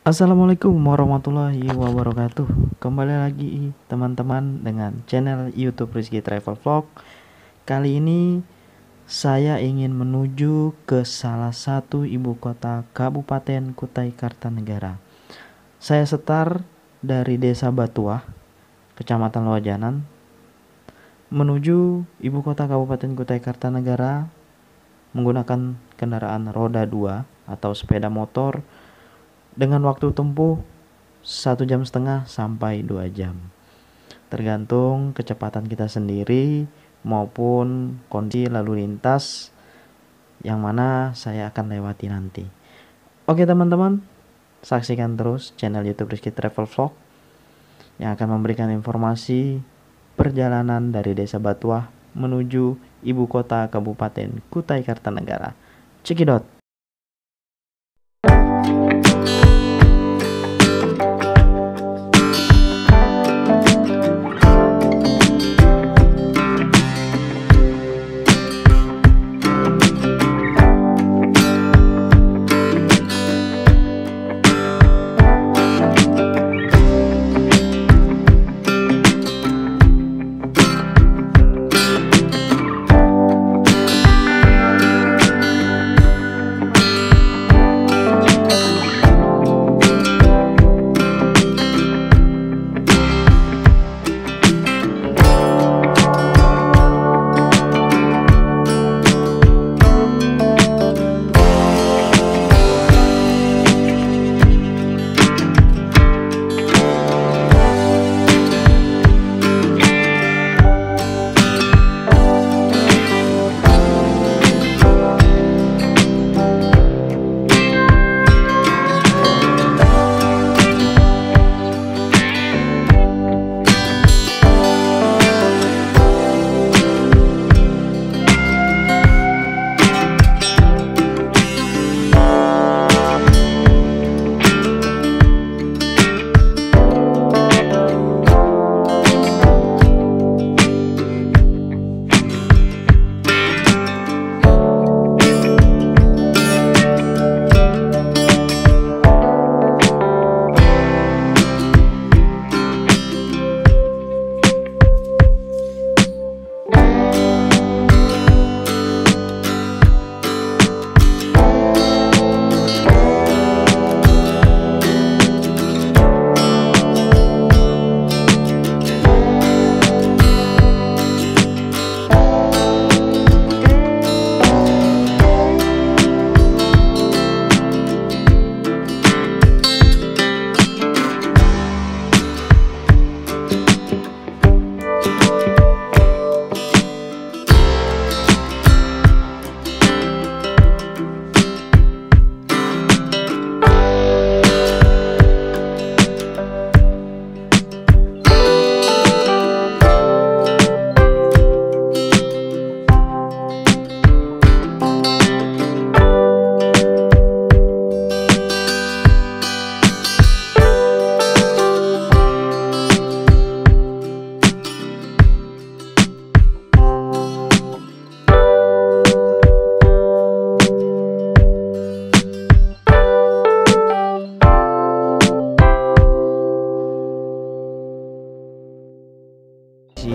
Assalamualaikum warahmatullahi wabarakatuh. Kembali lagi teman-teman dengan channel YouTube Rizky Travel Vlog. Kali ini saya ingin menuju ke salah satu ibu kota Kabupaten Kutai Kartanegara. Saya setar dari Desa Batuah, Kecamatan Loajanan, menuju ibu kota Kabupaten Kutai Kartanegara menggunakan kendaraan roda 2 atau sepeda motor dengan waktu tempuh 1,5 jam sampai 2 jam, tergantung kecepatan kita sendiri maupun kondisi lalu lintas yang mana saya akan lewati nanti. Oke teman-teman, saksikan terus channel YouTube Rizky Travel Vlog yang akan memberikan informasi perjalanan dari Desa Batuah menuju ibu kota Kabupaten Kutai Kartanegara. Cekidot.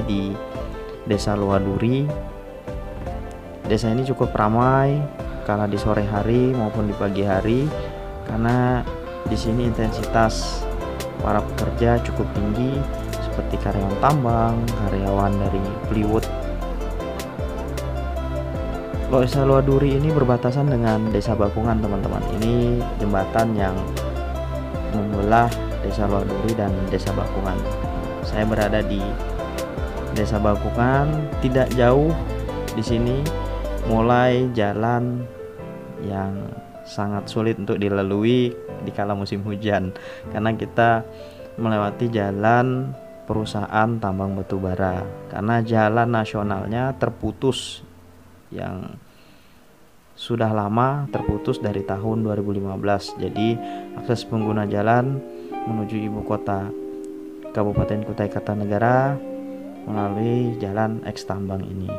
Di Desa Luaduri. Desa ini cukup ramai kala di sore hari maupun di pagi hari, karena di sini intensitas para pekerja cukup tinggi seperti karyawan tambang, karyawan dari Plywood. Desa Luaduri ini berbatasan dengan Desa Bakungan, teman-teman. Ini jembatan yang membelah Desa Luaduri dan Desa Bakungan. Saya berada di Desa Bakungan, tidak jauh di sini mulai jalan yang sangat sulit untuk dilalui di kala musim hujan, karena kita melewati jalan perusahaan tambang batubara, karena jalan nasionalnya terputus, yang sudah lama terputus dari tahun 2015. Jadi akses pengguna jalan menuju ibu kota Kabupaten Kutai Kartanegara melalui jalan eks tambang ini.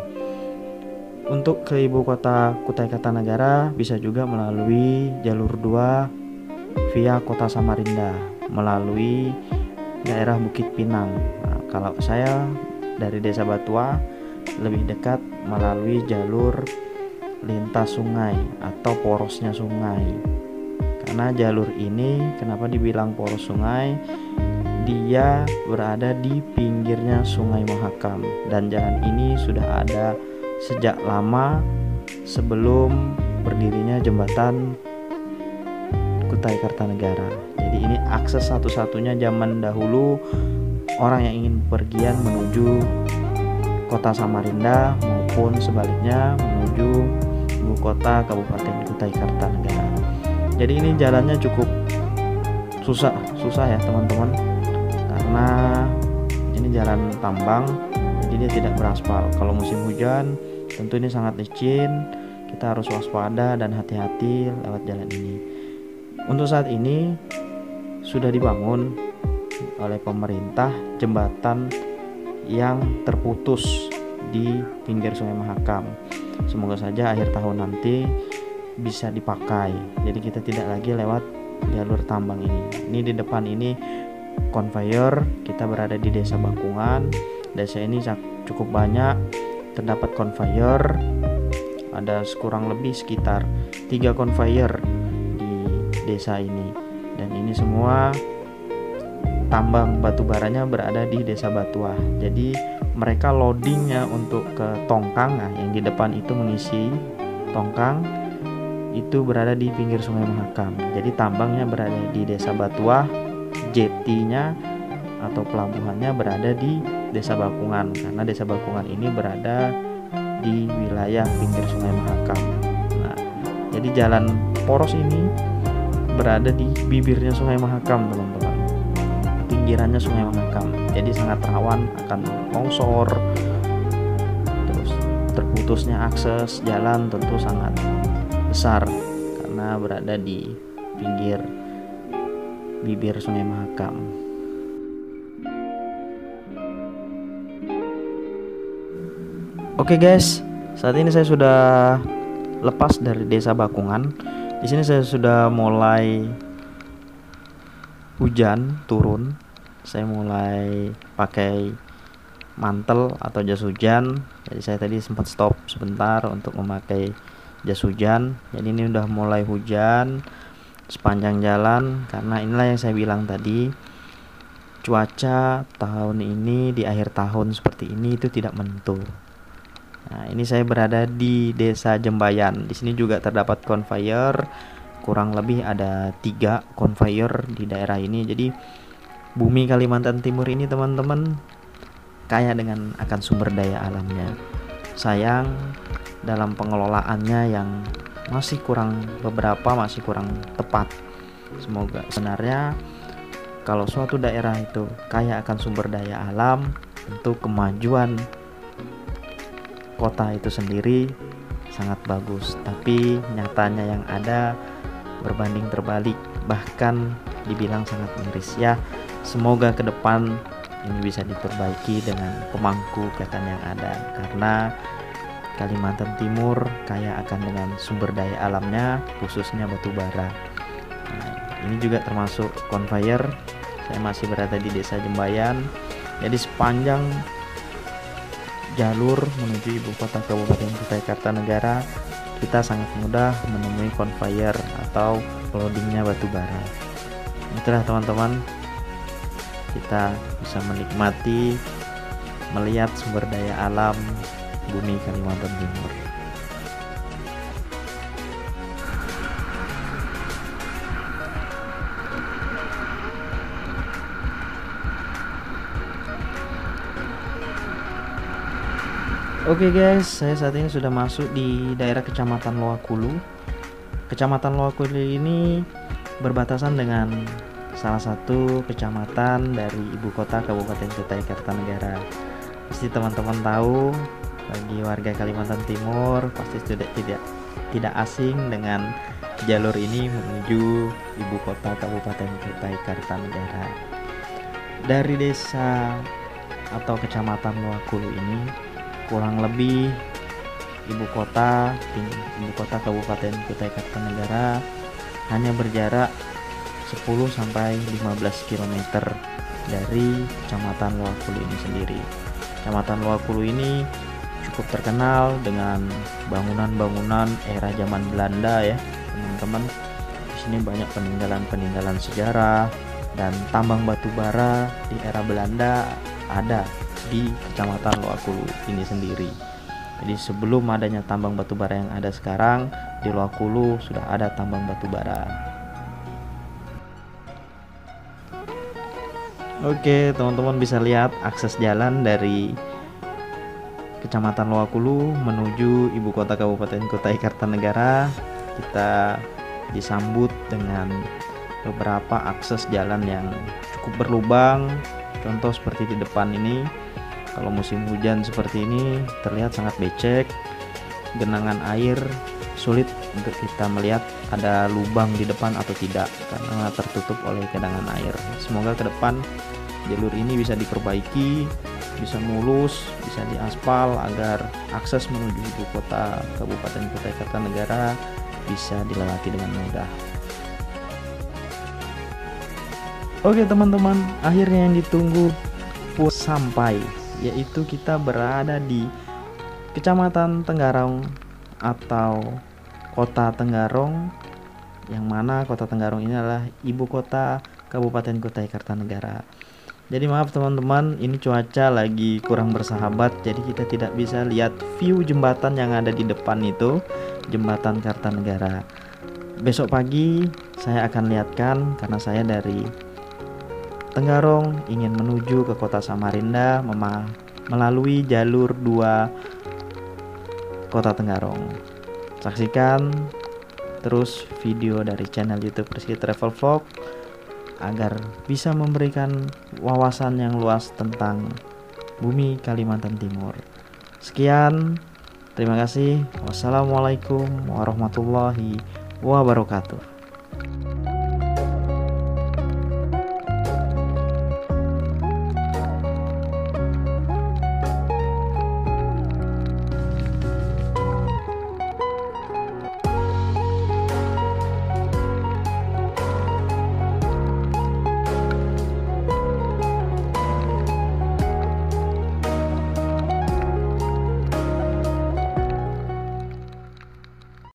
Untuk ke ibu kota Kutai Kartanegara bisa juga melalui jalur 2 via Kota Samarinda melalui daerah Bukit Pinang. Nah, kalau saya dari Desa Batua lebih dekat melalui jalur lintas sungai atau porosnya sungai. Karena jalur ini kenapa dibilang poros sungai? Dia berada di pinggirnya Sungai Mahakam dan jalan ini sudah ada sejak lama sebelum berdirinya jembatan Kutai Kartanegara. Jadi ini akses satu-satunya zaman dahulu orang yang ingin pergian menuju Kota Samarinda maupun sebaliknya menuju ibu kota Kabupaten Kutai Kartanegara. Jadi ini jalannya cukup susah ya teman-teman, karena ini jalan tambang, jadi dia tidak beraspal. Kalau musim hujan tentu ini sangat licin, kita harus waspada dan hati-hati lewat jalan ini. Untuk saat ini sudah dibangun oleh pemerintah jembatan yang terputus di pinggir Sungai Mahakam. Semoga saja akhir tahun nanti bisa dipakai, jadi kita tidak lagi lewat jalur tambang ini. Ini di depan ini conveyor, kita berada di Desa Bangkungan. Desa ini cukup banyak terdapat conveyor, ada kurang lebih sekitar 3 conveyor di desa ini, dan ini semua tambang batu baranya berada di Desa Batua. Jadi mereka loadingnya untuk ke tongkang, nah yang di depan itu mengisi tongkang, itu berada di pinggir Sungai Mahakam. Jadi tambangnya berada di Desa Batua, jetinya atau pelabuhannya berada di Desa Bakungan, karena Desa Bakungan ini berada di wilayah pinggir Sungai Mahakam. Nah, jadi jalan poros ini berada di bibirnya Sungai Mahakam, teman-teman. Pinggirannya Sungai Mahakam, jadi sangat rawan akan longsor. Terus terputusnya akses jalan tentu sangat besar karena berada di pinggir bibir Sungai Mahakam. Oke guys, saat ini saya sudah lepas dari Desa Bakungan. Di sini saya sudah mulai hujan turun. Saya mulai pakai mantel atau jas hujan. Jadi saya tadi sempat stop sebentar untuk memakai jas hujan. Jadi ini udah mulai hujan sepanjang jalan, karena inilah yang saya bilang tadi, cuaca tahun ini di akhir tahun seperti ini itu tidak menentu. Nah, ini saya berada di Desa Jembayan. Di sini juga terdapat conveyor, kurang lebih ada 3 conveyor di daerah ini. Jadi bumi Kalimantan Timur ini teman-teman kaya dengan akan sumber daya alamnya. Sayang dalam pengelolaannya yang masih kurang tepat. Semoga sebenarnya kalau suatu daerah itu kaya akan sumber daya alam, tentu kemajuan kota itu sendiri sangat bagus, tapi nyatanya yang ada berbanding terbalik, bahkan dibilang sangat miris ya. Semoga ke depan ini bisa diperbaiki dengan pemangku kegiatan yang ada, karena Kalimantan Timur kaya akan dengan sumber daya alamnya, khususnya batu bara. Nah, ini juga termasuk conveyor. Saya masih berada di Desa Jembayan. Jadi sepanjang jalur menuju ibu kota Kabupaten Kutai Kartanegara, kita sangat mudah menemui conveyor atau loadingnya batu bara. Itulah teman-teman, kita bisa menikmati melihat sumber daya alam bumi Kalimantan Timur. Oke guys, saya saat ini sudah masuk di daerah Kecamatan Loakulu. Kecamatan Loakulu ini berbatasan dengan salah satu kecamatan dari ibu kota Kabupaten Kutai Kartanegara. Pasti teman-teman tahu, bagi warga Kalimantan Timur pasti sudah tidak asing dengan jalur ini menuju ibu kota Kabupaten Kutai Kartanegara. Dari desa atau kecamatan Loakulu ini kurang lebih ibu kota Kabupaten Kutai Kartanegara hanya berjarak 10 sampai 15 km dari Kecamatan Loakulu ini sendiri. Kecamatan Loakulu ini cukup terkenal dengan bangunan-bangunan era zaman Belanda ya, teman-teman. Di sini banyak peninggalan-peninggalan sejarah dan tambang batu bara di era Belanda ada di Kecamatan Loakulu ini sendiri. Jadi sebelum adanya tambang batu bara yang ada sekarang, di Loakulu sudah ada tambang batu bara. Oke, teman-teman bisa lihat akses jalan dari Kecamatan Loakulu menuju ibu kota Kabupaten Kutai Kartanegara. Kita disambut dengan beberapa akses jalan yang cukup berlubang. Contoh seperti di depan ini, kalau musim hujan seperti ini terlihat sangat becek. Genangan air sulit untuk kita melihat ada lubang di depan atau tidak karena tertutup oleh genangan air. Semoga ke depan jalur ini bisa diperbaiki, bisa mulus, bisa diaspal agar akses menuju ibu kota Kabupaten Kutai Kartanegara bisa dilewati dengan mudah. Oke teman-teman, akhirnya yang ditunggu pun sampai, yaitu kita berada di Kecamatan Tenggarong atau Kota Tenggarong, yang mana Kota Tenggarong ini adalah ibu kota Kabupaten Kutai Kartanegara. Jadi maaf teman-teman, ini cuaca lagi kurang bersahabat, jadi kita tidak bisa lihat view jembatan yang ada di depan itu, jembatan Kartanegara. Besok pagi saya akan lihatkan karena saya dari Tenggarong ingin menuju ke kota Samarinda melalui jalur 2 Kota Tenggarong. Saksikan terus video dari channel YouTube Rizky Travel Vlog agar bisa memberikan wawasan yang luas tentang bumi Kalimantan Timur. Sekian, terima kasih. Wassalamualaikum warahmatullahi wabarakatuh.